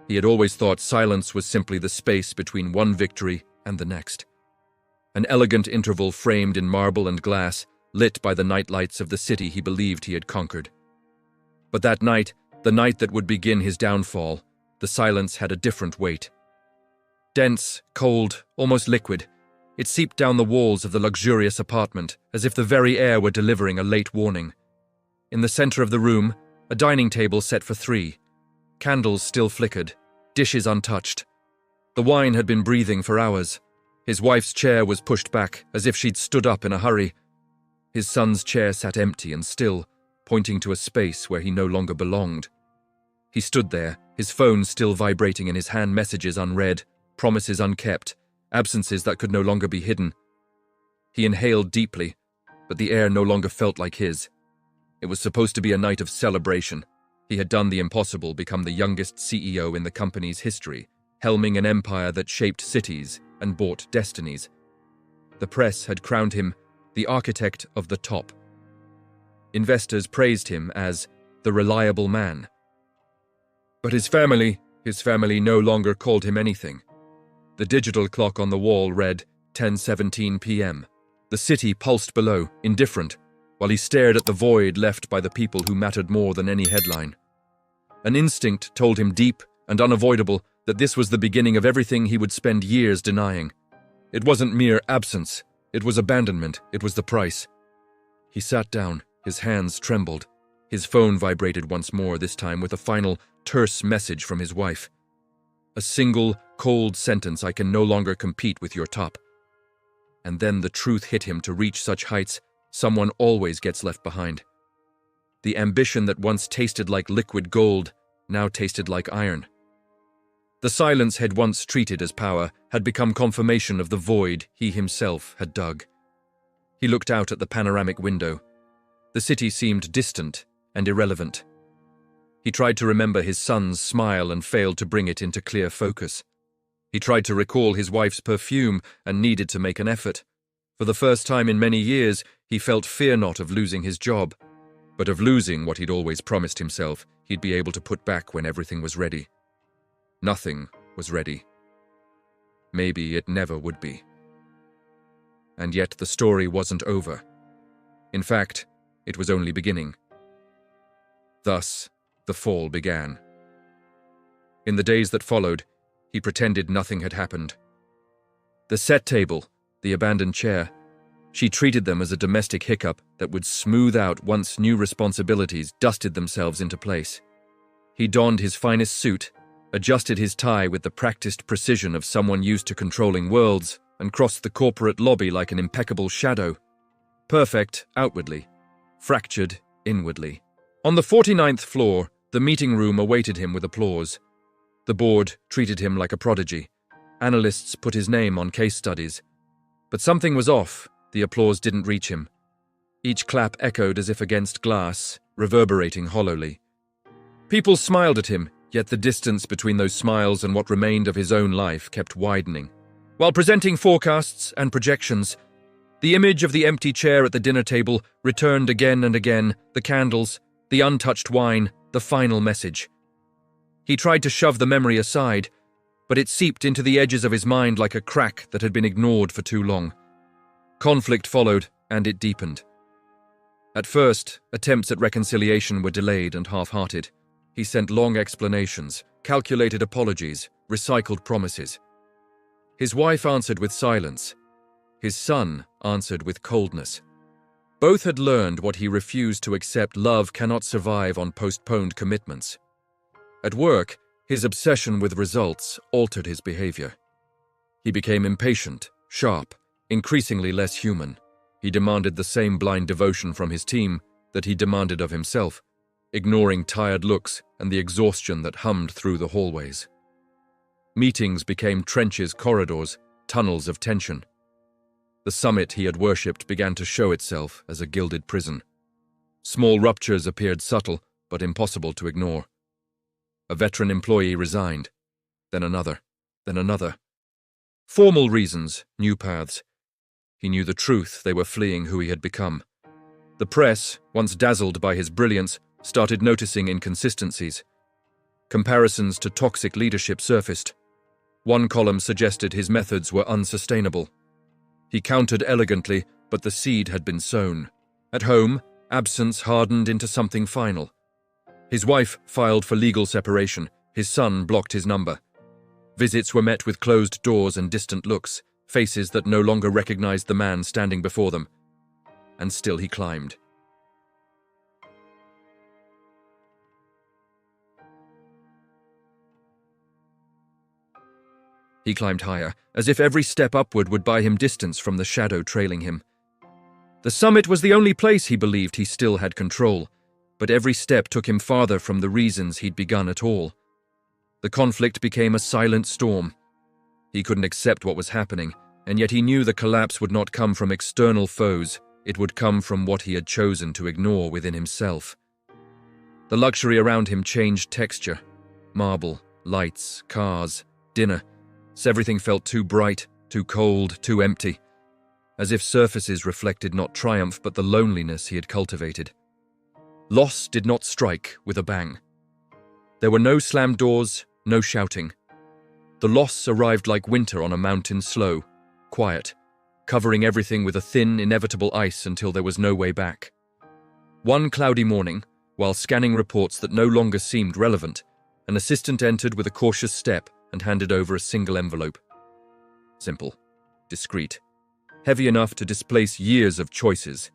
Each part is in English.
He had always thought silence was simply the space between one victory and the next. An elegant interval framed in marble and glass, lit by the nightlights of the city he believed he had conquered. But that night, the night that would begin his downfall, the silence had a different weight. Dense, cold, almost liquid, it seeped down the walls of the luxurious apartment as if the very air were delivering a late warning. In the center of the room, a dining table set for 3. Candles still flickered, dishes untouched. The wine had been breathing for hours. His wife's chair was pushed back as if she'd stood up in a hurry. His son's chair sat empty and still, pointing to a space where he no longer belonged. He stood there, his phone still vibrating in his hand, messages unread, promises unkept, absences that could no longer be hidden. He inhaled deeply, but the air no longer felt like his. It was supposed to be a night of celebration. He had done the impossible, become the youngest CEO in the company's history, helming an empire that shaped cities and bought destinies. The press had crowned him the architect of the top. Investors praised him as the reliable man. But his family no longer called him anything. The digital clock on the wall read 10:17 p.m. The city pulsed below, indifferent, while he stared at the void left by the people who mattered more than any headline. An instinct told him, deep and unavoidable, that this was the beginning of everything he would spend years denying. It wasn't mere absence, it was abandonment, it was the price. He sat down, his hands trembled. His phone vibrated once more, this time with a final, terse message from his wife. A single, cold sentence: "I can no longer compete with your top." And then the truth hit him: to reach such heights, someone always gets left behind. The ambition that once tasted like liquid gold now tasted like iron. The silence he'd once treated as power had become confirmation of the void he himself had dug. He looked out at the panoramic window. The city seemed distant and irrelevant. He tried to remember his son's smile and failed to bring it into clear focus. He tried to recall his wife's perfume and needed to make an effort. For the first time in many years, he felt fear not of losing his job, but of losing what he'd always promised himself he'd be able to put back when everything was ready. Nothing was ready. Maybe it never would be. And yet the story wasn't over. In fact, it was only beginning. Thus, the fall began. In the days that followed, he pretended nothing had happened. The set table, the abandoned chair, she treated them as a domestic hiccup that would smooth out once new responsibilities dusted themselves into place. He donned his finest suit, adjusted his tie with the practiced precision of someone used to controlling worlds, and crossed the corporate lobby like an impeccable shadow. Perfect outwardly, fractured inwardly. On the 49th floor, the meeting room awaited him with applause. The board treated him like a prodigy. Analysts put his name on case studies. But something was off. The applause didn't reach him. Each clap echoed as if against glass, reverberating hollowly. People smiled at him, yet the distance between those smiles and what remained of his own life kept widening. While presenting forecasts and projections, the image of the empty chair at the dinner table returned again and again, the candles, the untouched wine, the final message. He tried to shove the memory aside, but it seeped into the edges of his mind like a crack that had been ignored for too long. Conflict followed, and it deepened. At first, attempts at reconciliation were delayed and half-hearted. He sent long explanations, calculated apologies, recycled promises. His wife answered with silence. His son answered with coldness. Both had learned what he refused to accept: love cannot survive on postponed commitments. At work, his obsession with results altered his behavior. He became impatient, sharp, increasingly less human. He demanded the same blind devotion from his team that he demanded of himself, ignoring tired looks and the exhaustion that hummed through the hallways. Meetings became trenches, corridors, tunnels of tension. The summit he had worshipped began to show itself as a gilded prison. Small ruptures appeared subtle, but impossible to ignore. A veteran employee resigned, then another, then another. Formal reasons, new paths. He knew the truth: they were fleeing who he had become. The press, once dazzled by his brilliance, started noticing inconsistencies. Comparisons to toxic leadership surfaced. One column suggested his methods were unsustainable. He countered elegantly, but the seed had been sown. At home, absence hardened into something final. His wife filed for legal separation. His son blocked his number. Visits were met with closed doors and distant looks, faces that no longer recognized the man standing before them. And still he climbed. He climbed higher, as if every step upward would buy him distance from the shadow trailing him. The summit was the only place he believed he still had control, but every step took him farther from the reasons he'd begun at all. The conflict became a silent storm. He couldn't accept what was happening, and yet he knew the collapse would not come from external foes, it would come from what he had chosen to ignore within himself. The luxury around him changed texture. Marble, lights, cars, dinner. Everything felt too bright, too cold, too empty, as if surfaces reflected not triumph but the loneliness he had cultivated. Loss did not strike with a bang. There were no slammed doors, no shouting. The loss arrived like winter on a mountain, slow, quiet, covering everything with a thin, inevitable ice until there was no way back. One cloudy morning, while scanning reports that no longer seemed relevant, an assistant entered with a cautious step and handed over a single envelope. Simple, discreet, heavy enough to displace years of choices.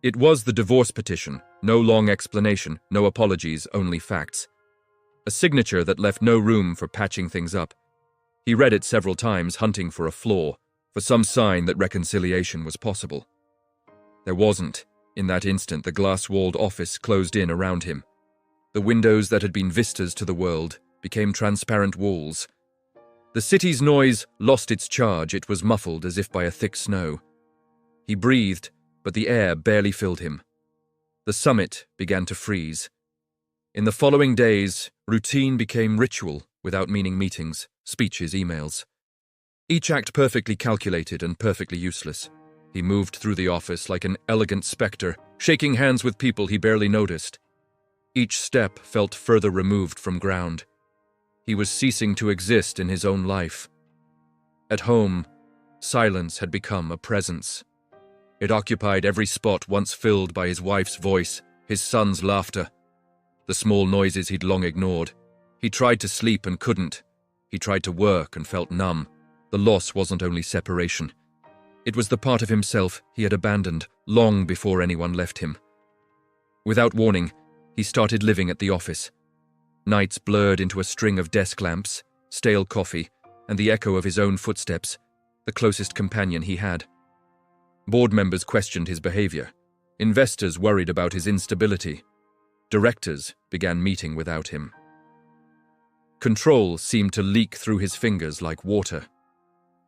It was the divorce petition, no long explanation, no apologies, only facts. A signature that left no room for patching things up. He read it several times, hunting for a flaw, for some sign that reconciliation was possible. There wasn't. In that instant, the glass-walled office closed in around him. The windows that had been vistas to the world became transparent walls. The city's noise lost its charge. It was muffled as if by a thick snow. He breathed, but the air barely filled him. The summit began to freeze. In the following days, routine became ritual, without meaning meetings, speeches, emails. Each act perfectly calculated and perfectly useless. He moved through the office like an elegant spectre, shaking hands with people he barely noticed. Each step felt further removed from ground. He was ceasing to exist in his own life. At home, silence had become a presence. It occupied every spot once filled by his wife's voice, his son's laughter, the small noises he'd long ignored. He tried to sleep and couldn't. He tried to work and felt numb. The loss wasn't only separation. It was the part of himself he had abandoned long before anyone left him. Without warning, he started living at the office. Nights blurred into a string of desk lamps, stale coffee, and the echo of his own footsteps, the closest companion he had. Board members questioned his behavior. Investors worried about his instability. Directors began meeting without him. Control seemed to leak through his fingers like water.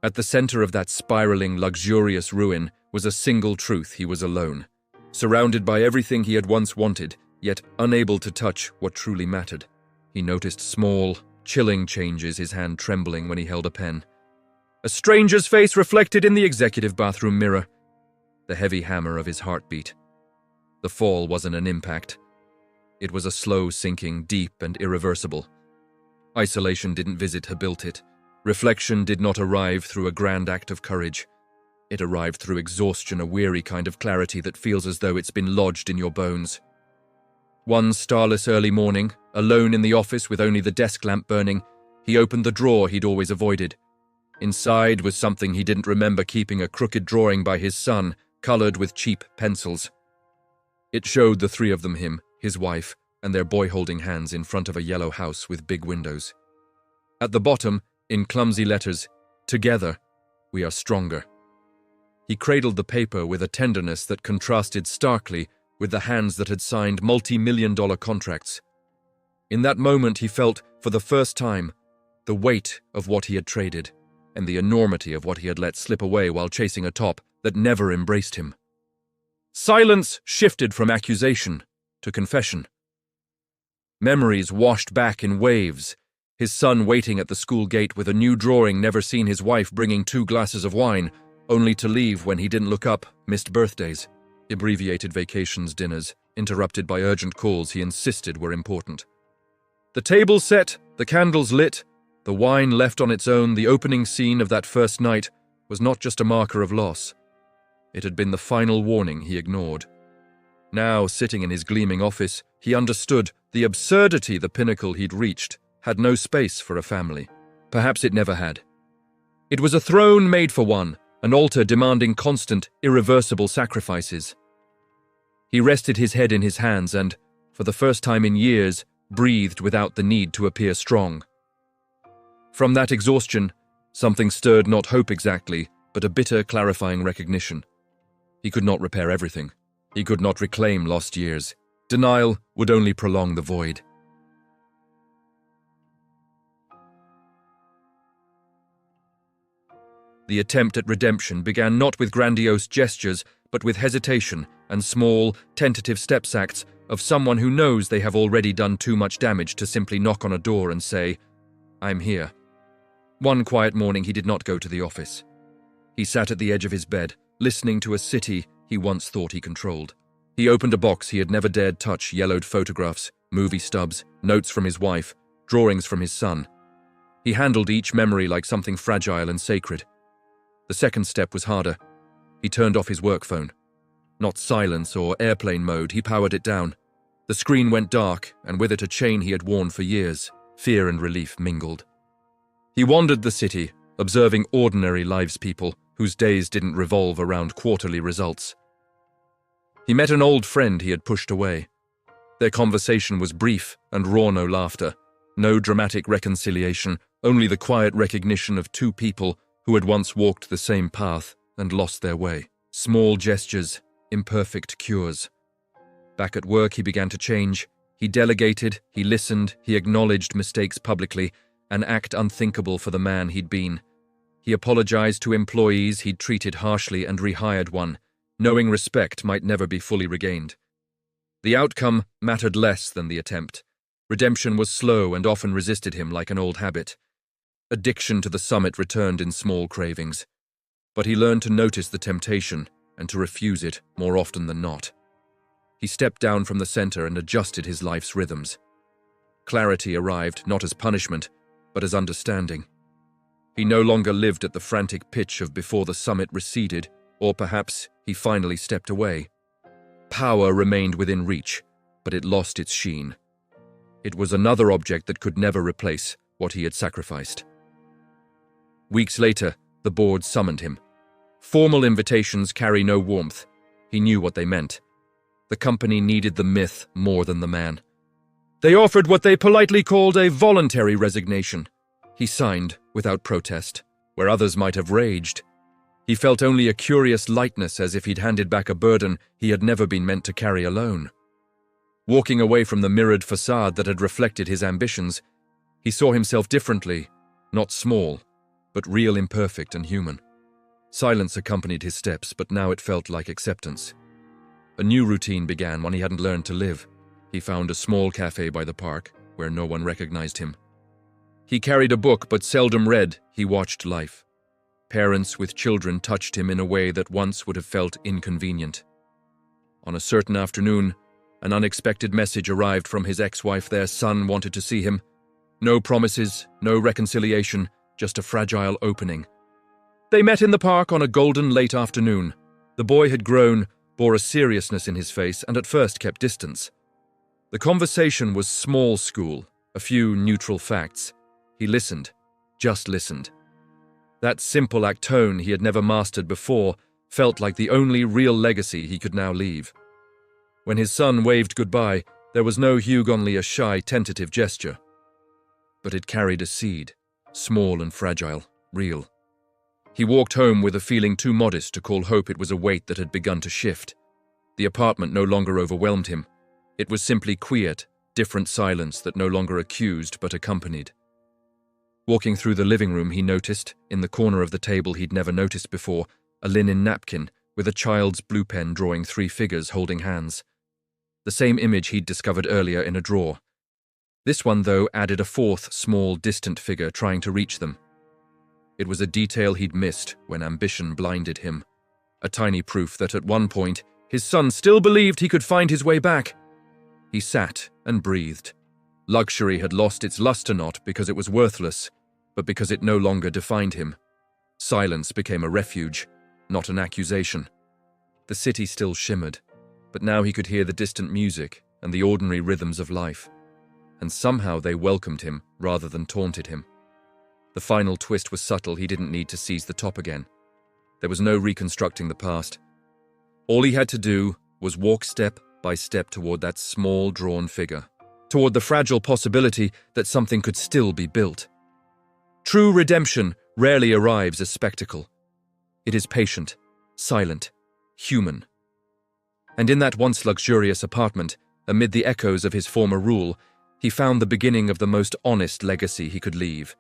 At the center of that spiraling, luxurious ruin was a single truth: he was alone, surrounded by everything he had once wanted, yet unable to touch what truly mattered. He noticed small, chilling changes, his hand trembling when he held a pen. A stranger's face reflected in the executive bathroom mirror. The heavy hammer of his heartbeat. The fall wasn't an impact. It was a slow sinking, deep and irreversible. Isolation didn't visit her, built it. Reflection did not arrive through a grand act of courage. It arrived through exhaustion, a weary kind of clarity that feels as though it's been lodged in your bones. One starless early morning, alone in the office with only the desk lamp burning, he opened the drawer he'd always avoided. Inside was something he didn't remember keeping: a crooked drawing by his son, colored with cheap pencils. It showed the three of them, him, his wife, and their boy holding hands in front of a yellow house with big windows. At the bottom, in clumsy letters, "Together, we are stronger." He cradled the paper with a tenderness that contrasted starkly with the hands that had signed multi-million-dollar contracts. In that moment he felt, for the first time, the weight of what he had traded, and the enormity of what he had let slip away while chasing a top that never embraced him. Silence shifted from accusation to confession. Memories washed back in waves. His son waiting at the school gate with a new drawing, never seen his wife bringing 2 glasses of wine, only to leave when he didn't look up, missed birthdays, abbreviated vacations, dinners, interrupted by urgent calls he insisted were important. The table set, the candles lit, the wine left on its own, the opening scene of that first night was not just a marker of loss. It had been the final warning he ignored. Now, sitting in his gleaming office, he understood the absurdity the pinnacle he'd reached had no space for a family. Perhaps it never had. It was a throne made for one, an altar demanding constant, irreversible sacrifices. He rested his head in his hands and, for the first time in years, breathed without the need to appear strong. From that exhaustion, something stirred not hope exactly, but a bitter, clarifying recognition. He could not repair everything. He could not reclaim lost years. Denial would only prolong the void. The attempt at redemption began not with grandiose gestures, but with hesitation and small, tentative steps acts of someone who knows they have already done too much damage to simply knock on a door and say, "I'm here." One quiet morning he did not go to the office. He sat at the edge of his bed, listening to a city he once thought he controlled. He opened a box he had never dared touch, yellowed photographs, movie stubs, notes from his wife, drawings from his son. He handled each memory like something fragile and sacred. The second step was harder. He turned off his work phone. Not silence or airplane mode, he powered it down. The screen went dark, and with it a chain he had worn for years. Fear and relief mingled. He wandered the city, observing ordinary lives people whose days didn't revolve around quarterly results. He met an old friend he had pushed away. Their conversation was brief and raw, no laughter, no dramatic reconciliation, only the quiet recognition of two people who had once walked the same path and lost their way. Small gestures, imperfect cures. Back at work, he began to change. He delegated, he listened, he acknowledged mistakes publicly, an act unthinkable for the man he'd been. He apologized to employees he'd treated harshly and rehired one, knowing respect might never be fully regained. The outcome mattered less than the attempt. Redemption was slow and often resisted him like an old habit. Addiction to the summit returned in small cravings. But he learned to notice the temptation and to refuse it more often than not. He stepped down from the center and adjusted his life's rhythms. Clarity arrived not as punishment, but as understanding. He no longer lived at the frantic pitch of before the summit receded, or perhaps he finally stepped away. Power remained within reach, but it lost its sheen. It was another object that could never replace what he had sacrificed. Weeks later, the board summoned him. Formal invitations carry no warmth. He knew what they meant. The company needed the myth more than the man. They offered what they politely called a voluntary resignation. He signed without protest, where others might have raged. He felt only a curious lightness, as if he'd handed back a burden he had never been meant to carry alone. Walking away from the mirrored facade that had reflected his ambitions, he saw himself differently, not small, but real, imperfect, and human. Silence accompanied his steps, but now it felt like acceptance. A new routine began, one he hadn't learned to live. He found a small cafe by the park, where no one recognized him. He carried a book, but seldom read. He watched life. Parents with children touched him in a way that once would have felt inconvenient. On a certain afternoon, an unexpected message arrived from his ex-wife. Their son wanted to see him. No promises, no reconciliation, just a fragile opening. They met in the park on a golden late afternoon. The boy had grown, bore a seriousness in his face, and at first kept distance. The conversation was small school, a few neutral facts. He listened, just listened. That simple act tone he had never mastered before felt like the only real legacy he could now leave. When his son waved goodbye, there was no hug, only a shy, tentative gesture. But it carried a seed, small and fragile, real. He walked home with a feeling too modest to call hope. It was a weight that had begun to shift. The apartment no longer overwhelmed him. It was simply quiet, different silence that no longer accused but accompanied. Walking through the living room, he noticed, in the corner of the table he'd never noticed before, a linen napkin with a child's blue pen drawing 3 figures holding hands. The same image he'd discovered earlier in a drawer. This one, though, added a 4th, small, distant figure trying to reach them. It was a detail he'd missed when ambition blinded him. A tiny proof that at one point, his son still believed he could find his way back. He sat and breathed, Luxury had lost its luster not because it was worthless, but because it no longer defined him. Silence became a refuge, not an accusation. The city still shimmered, but now he could hear the distant music and the ordinary rhythms of life. And somehow they welcomed him rather than taunted him. The final twist was subtle. He didn't need to seize the top again. There was no reconstructing the past. All he had to do was walk step by step toward that small, drawn figure, toward the fragile possibility that something could still be built. True redemption rarely arrives as spectacle. It is patient, silent, human. And in that once luxurious apartment, amid the echoes of his former rule, he found the beginning of the most honest legacy he could leave.